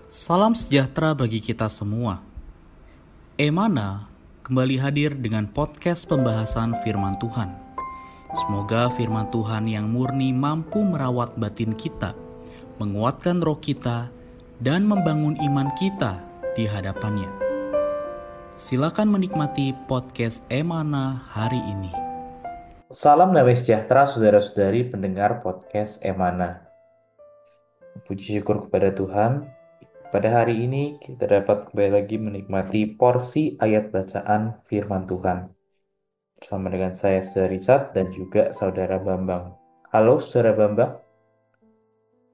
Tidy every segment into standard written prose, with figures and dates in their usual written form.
Salam sejahtera bagi kita semua. Emana kembali hadir dengan podcast pembahasan firman Tuhan. Semoga firman Tuhan yang murni mampu merawat batin kita, menguatkan roh kita, dan membangun iman kita di hadapannya. Silakan menikmati podcast Emana hari ini. Salam damai sejahtera saudara-saudari pendengar podcast Emana. Puji syukur kepada Tuhan. Pada hari ini kita dapat kembali lagi menikmati porsi ayat bacaan firman Tuhan. Bersama dengan saya Saudara Richard dan juga Saudara Bambang. Halo Saudara Bambang.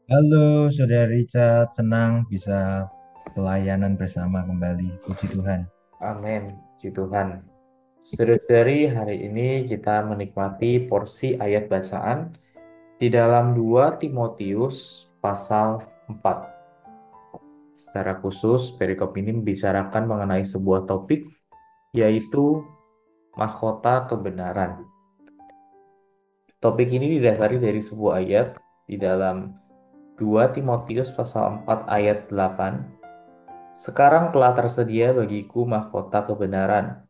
Halo, Saudara Richard. Senang bisa pelayanan bersama kembali. Puji Tuhan. Amin. Puji Tuhan. Saudara-saudari, hari ini kita menikmati porsi ayat bacaan di dalam 2 Timotius pasal 4. Secara khusus, perikop ini membicarakan mengenai sebuah topik, yaitu mahkota kebenaran. Topik ini didasari dari sebuah ayat di dalam 2 Timotius pasal 4 ayat 8. Sekarang telah tersedia bagiku mahkota kebenaran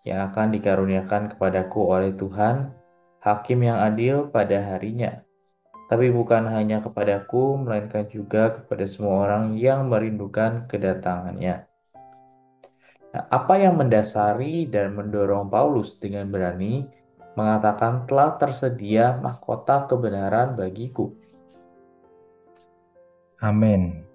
yang akan dikaruniakan kepadaku oleh Tuhan, Hakim yang adil pada harinya. Tapi bukan hanya kepadaku, melainkan juga kepada semua orang yang merindukan kedatangannya. Nah, apa yang mendasari dan mendorong Paulus dengan berani mengatakan telah tersedia mahkota kebenaran bagiku? Amin.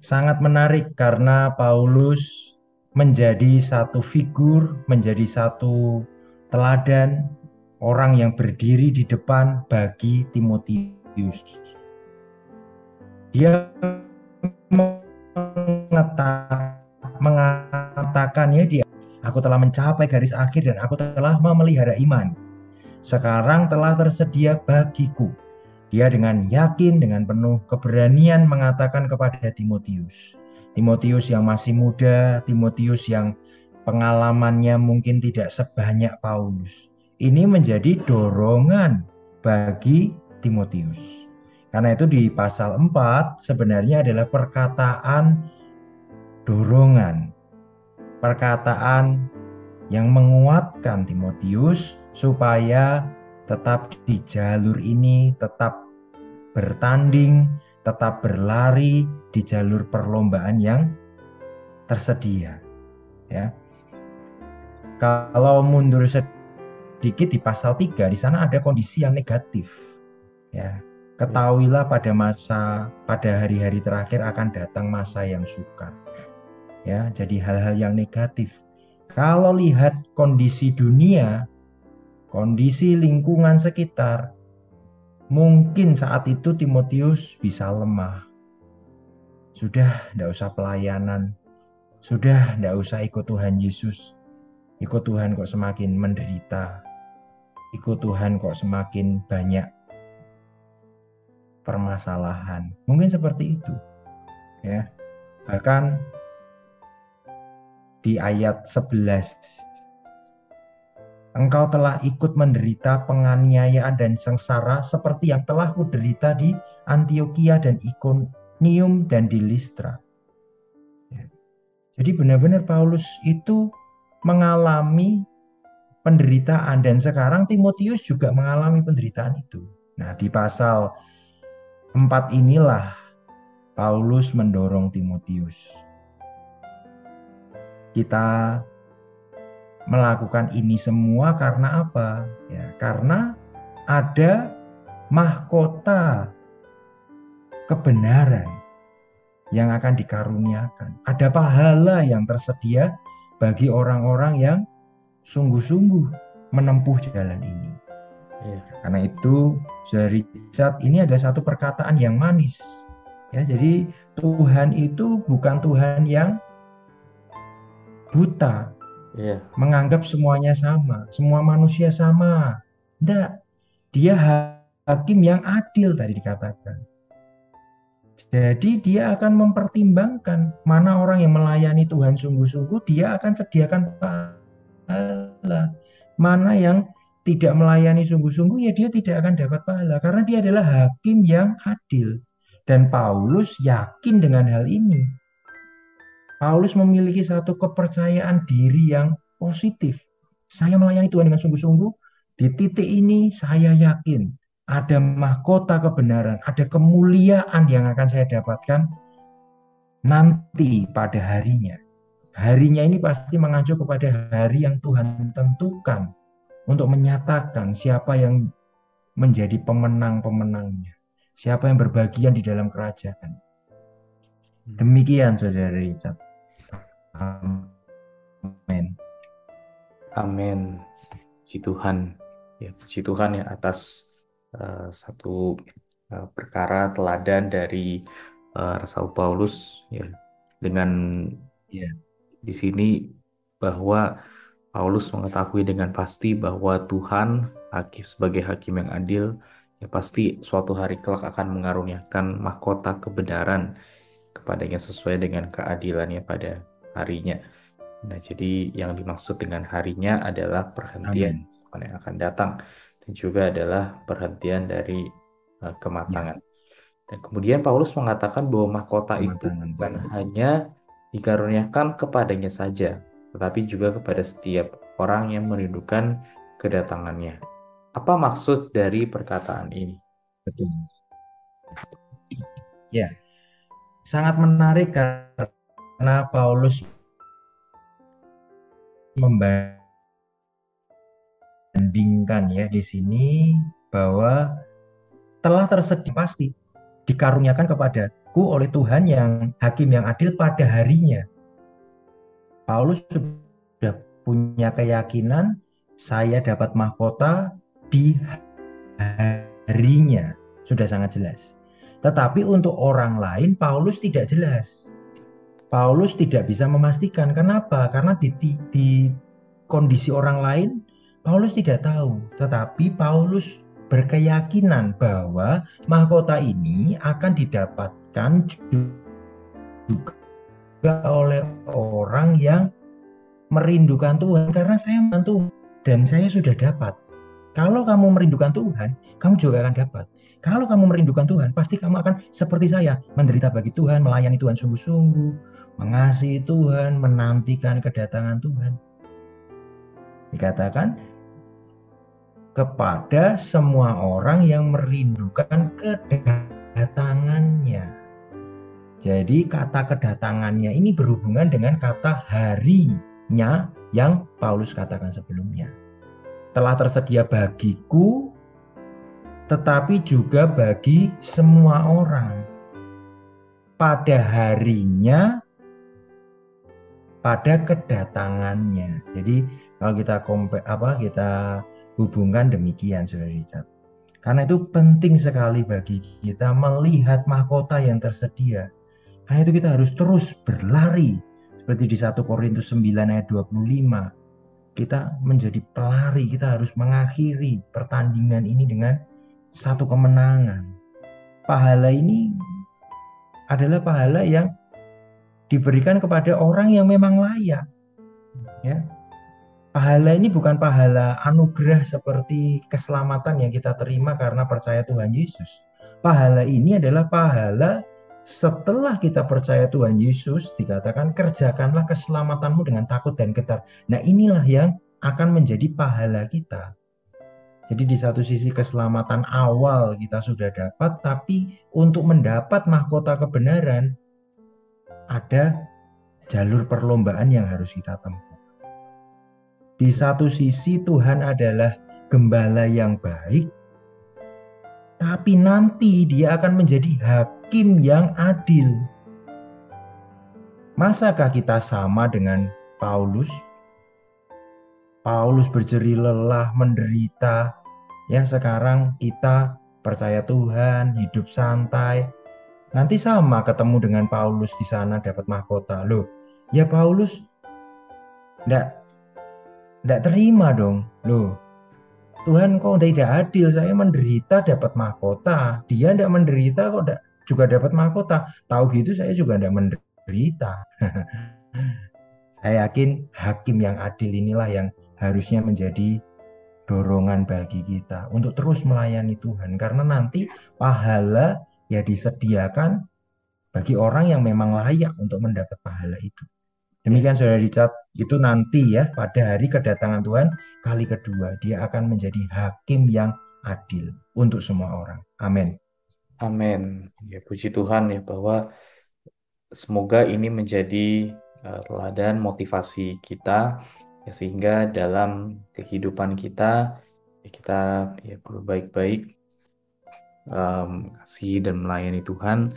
Sangat menarik karena Paulus menjadi satu figur, menjadi satu teladan orang yang berdiri di depan bagi Timotius. Dia mengatakannya aku telah mencapai garis akhir dan aku telah memelihara iman. Sekarang telah tersedia bagiku. Dia dengan yakin, dengan penuh keberanian mengatakan kepada Timotius. Timotius yang masih muda, Timotius yang pengalamannya mungkin tidak sebanyak Paulus. Ini menjadi dorongan bagi Timotius. Karena itu di pasal 4 sebenarnya adalah perkataan dorongan. Perkataan yang menguatkan Timotius supaya tetap di jalur ini, tetap bertanding, tetap berlari di jalur perlombaan yang tersedia. Ya. Kalau mundur sedikit di pasal 3, di sana ada kondisi yang negatif. Ya. Ketahuilah pada hari-hari terakhir akan datang masa yang sukar. Ya, jadi hal-hal yang negatif. Kalau lihat kondisi dunia, kondisi lingkungan sekitar, mungkin saat itu Timotius bisa lemah. Sudah tidak usah pelayanan, sudah tidak usah ikut Tuhan Yesus. Ikut Tuhan kok semakin menderita, ikut Tuhan kok semakin banyak permasalahan. Mungkin seperti itu. Ya. Bahkan di ayat 11, engkau telah ikut menderita penganiayaan dan sengsara seperti yang telah kuderita di Antiokhia dan Ikonium dan di Listra. Jadi benar-benar Paulus itu mengalami penderitaan dan sekarang Timotius juga mengalami penderitaan itu. Nah, di pasal 4 inilah Paulus mendorong Timotius. Kita melakukan ini semua karena apa? Ya, karena ada mahkota kebenaran yang akan dikaruniakan. Ada pahala yang tersedia bagi orang-orang yang sungguh-sungguh menempuh jalan ini. Karena itu, dari Richard, ini ada satu perkataan yang manis. Ya, jadi Tuhan itu bukan Tuhan yang buta, menganggap semuanya sama, semua manusia sama. Tidak, dia hakim yang adil tadi dikatakan. Jadi dia akan mempertimbangkan mana orang yang melayani Tuhan sungguh-sungguh, dia akan sediakan pahala. Mana yang tidak melayani sungguh-sungguh, ya dia tidak akan dapat pahala. Karena dia adalah hakim yang adil. Dan Paulus yakin dengan hal ini. Paulus memiliki satu kepercayaan diri yang positif. Saya melayani Tuhan dengan sungguh-sungguh. Di titik ini saya yakin ada mahkota kebenaran, ada kemuliaan yang akan saya dapatkan nanti pada harinya. Harinya ini pasti mengacu kepada hari yang Tuhan tentukan untuk menyatakan siapa yang menjadi pemenang-pemenangnya, siapa yang berbagian di dalam kerajaan. Demikian Saudara Richard. Amin. Amin. Puji Tuhan. Ya, puji Tuhan ya atas satu perkara teladan dari Rasul Paulus ya, dengan Ya. di sini bahwa Paulus mengetahui dengan pasti bahwa Tuhan sebagai hakim yang adil ya pasti suatu hari kelak akan mengaruniakan mahkota kebenaran kepadanya sesuai dengan keadilannya pada harinya. Nah, jadi yang dimaksud dengan harinya adalah perhentian yang akan datang dan juga adalah perhentian dari kematangan. Dan kemudian Paulus mengatakan bahwa mahkota itu bukan hanya dikaruniakan kepadanya saja, tetapi juga kepada setiap orang yang merindukan kedatangannya. Apa maksud dari perkataan ini? Betul. Ya, sangat menarik karena Paulus membandingkan ya di sini bahwa telah tersedia pasti dikaruniakan kepadaku oleh Tuhan yang hakim yang adil pada harinya. Paulus sudah punya keyakinan saya dapat mahkota di harinya, sudah sangat jelas. Tetapi untuk orang lain Paulus tidak jelas. Paulus tidak bisa memastikan. Kenapa? Karena di kondisi orang lain Paulus tidak tahu. Tetapi Paulus berkeyakinan bahwa mahkota ini akan didapatkan juga oleh orang yang merindukan Tuhan, karena saya membantu dan saya sudah dapat. Kalau kamu merindukan Tuhan, kamu juga akan dapat. Kalau kamu merindukan Tuhan, pasti kamu akan seperti saya, menderita bagi Tuhan, melayani Tuhan sungguh-sungguh, mengasihi Tuhan, menantikan kedatangan Tuhan. Dikatakan kepada semua orang yang merindukan kedatangannya. Jadi kata kedatangannya ini berhubungan dengan kata harinya yang Paulus katakan sebelumnya. Telah tersedia bagiku, tetapi juga bagi semua orang. Pada harinya, pada kedatangannya. Jadi kalau kita hubungkan demikian, Saudara Richard. Karena itu penting sekali bagi kita melihat mahkota yang tersedia. Karena itu kita harus terus berlari. Seperti di 1 Korintus 9 ayat 25. Kita menjadi pelari, kita harus mengakhiri pertandingan ini dengan satu kemenangan. Pahala ini adalah pahala yang diberikan kepada orang yang memang layak. Ya. Pahala ini bukan pahala anugerah seperti keselamatan yang kita terima karena percaya Tuhan Yesus. Pahala ini adalah pahala setelah kita percaya Tuhan Yesus, dikatakan kerjakanlah keselamatanmu dengan takut dan getar. Nah, inilah yang akan menjadi pahala kita. Jadi di satu sisi keselamatan awal kita sudah dapat, tapi untuk mendapat mahkota kebenaran ada jalur perlombaan yang harus kita tempuh. Di satu sisi Tuhan adalah gembala yang baik, tapi nanti dia akan menjadi hakim yang adil. Masakah kita sama dengan Paulus? Paulus berjerih lelah, menderita. Ya, sekarang kita percaya Tuhan, hidup santai. Nanti sama ketemu dengan Paulus di sana dapat mahkota. Loh, ya Paulus enggak terima dong. Loh, Tuhan kok tidak adil, saya menderita dapat mahkota. Dia tidak menderita kok juga dapat mahkota. Tahu gitu saya juga tidak menderita. Saya yakin hakim yang adil inilah yang harusnya menjadi dorongan bagi kita untuk terus melayani Tuhan. Karena nanti pahala ya disediakan bagi orang yang memang layak untuk mendapat pahala itu. Demikian Saudara Richard, itu nanti ya pada hari kedatangan Tuhan kali kedua, dia akan menjadi hakim yang adil untuk semua orang. Amin. Amin. Ya, puji Tuhan ya bahwa semoga ini menjadi teladan motivasi kita ya, sehingga dalam kehidupan kita ya, kita ya berbaik-baik, kasih dan melayani Tuhan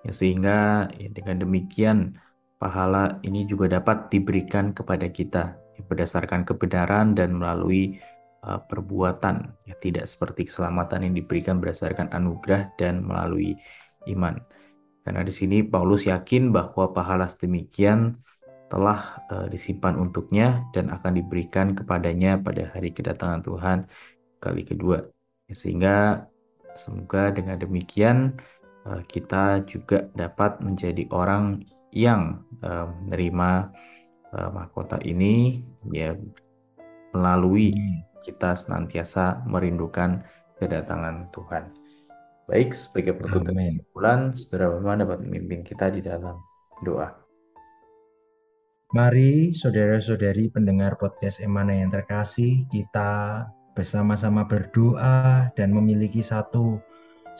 ya, sehingga ya, dengan demikian pahala ini juga dapat diberikan kepada kita ya, berdasarkan kebenaran dan melalui perbuatan ya, tidak seperti keselamatan yang diberikan berdasarkan anugerah dan melalui iman. Karena di sini Paulus yakin bahwa pahala sedemikian telah disimpan untuknya dan akan diberikan kepadanya pada hari kedatangan Tuhan kali kedua. Ya, sehingga semoga dengan demikian kita juga dapat menjadi orang yang menerima mahkota ini ya, melalui kita senantiasa merindukan kedatangan Tuhan. Baik, sebagai penutup dan kesimpulan, Saudara Bambang dapat memimpin kita di dalam doa. Mari saudara-saudari pendengar podcast Emana yang terkasih, kita bersama-sama berdoa dan memiliki satu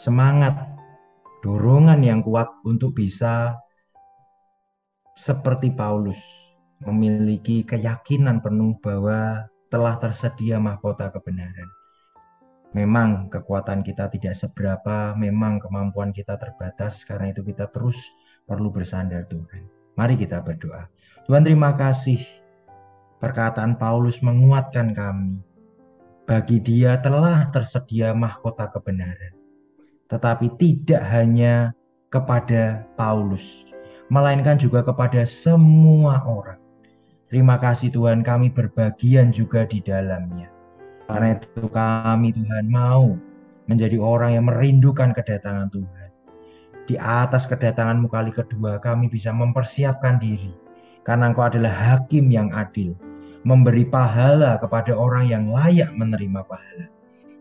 semangat, dorongan yang kuat untuk bisa seperti Paulus, memiliki keyakinan penuh bahwa telah tersedia mahkota kebenaran. Memang kekuatan kita tidak seberapa, memang kemampuan kita terbatas, karena itu kita terus perlu bersandar Tuhan. Mari kita berdoa. Tuhan, terima kasih. Perkataan Paulus menguatkan kami. Bagi dia telah tersedia mahkota kebenaran. Tetapi tidak hanya kepada Paulus, melainkan juga kepada semua orang. Terima kasih Tuhan, kami berbagian juga di dalamnya. Karena itu kami Tuhan mau menjadi orang yang merindukan kedatangan Tuhan. Di atas kedatangan-Mu kali kedua kami bisa mempersiapkan diri. Karena Engkau adalah hakim yang adil. Memberi pahala kepada orang yang layak menerima pahala.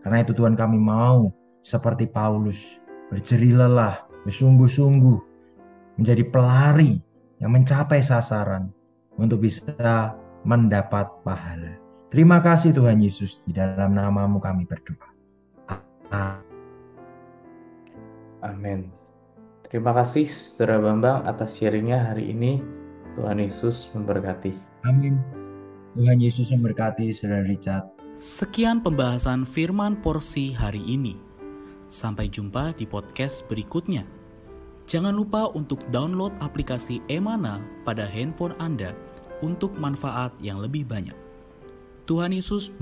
Karena itu Tuhan kami mau seperti Paulus. Berjerih lelah, bersungguh-sungguh. Menjadi pelari yang mencapai sasaran. Untuk bisa mendapat pahala. Terima kasih Tuhan Yesus, di dalam nama-Mu kami berdoa. Amin. Terima kasih Saudara Bambang atas sharingnya hari ini. Tuhan Yesus memberkati. Amin. Tuhan Yesus memberkati Saudara Richard. Sekian pembahasan firman porsi hari ini. Sampai jumpa di podcast berikutnya. Jangan lupa untuk download aplikasi Emana pada handphone Anda untuk manfaat yang lebih banyak. Tuhan Yesus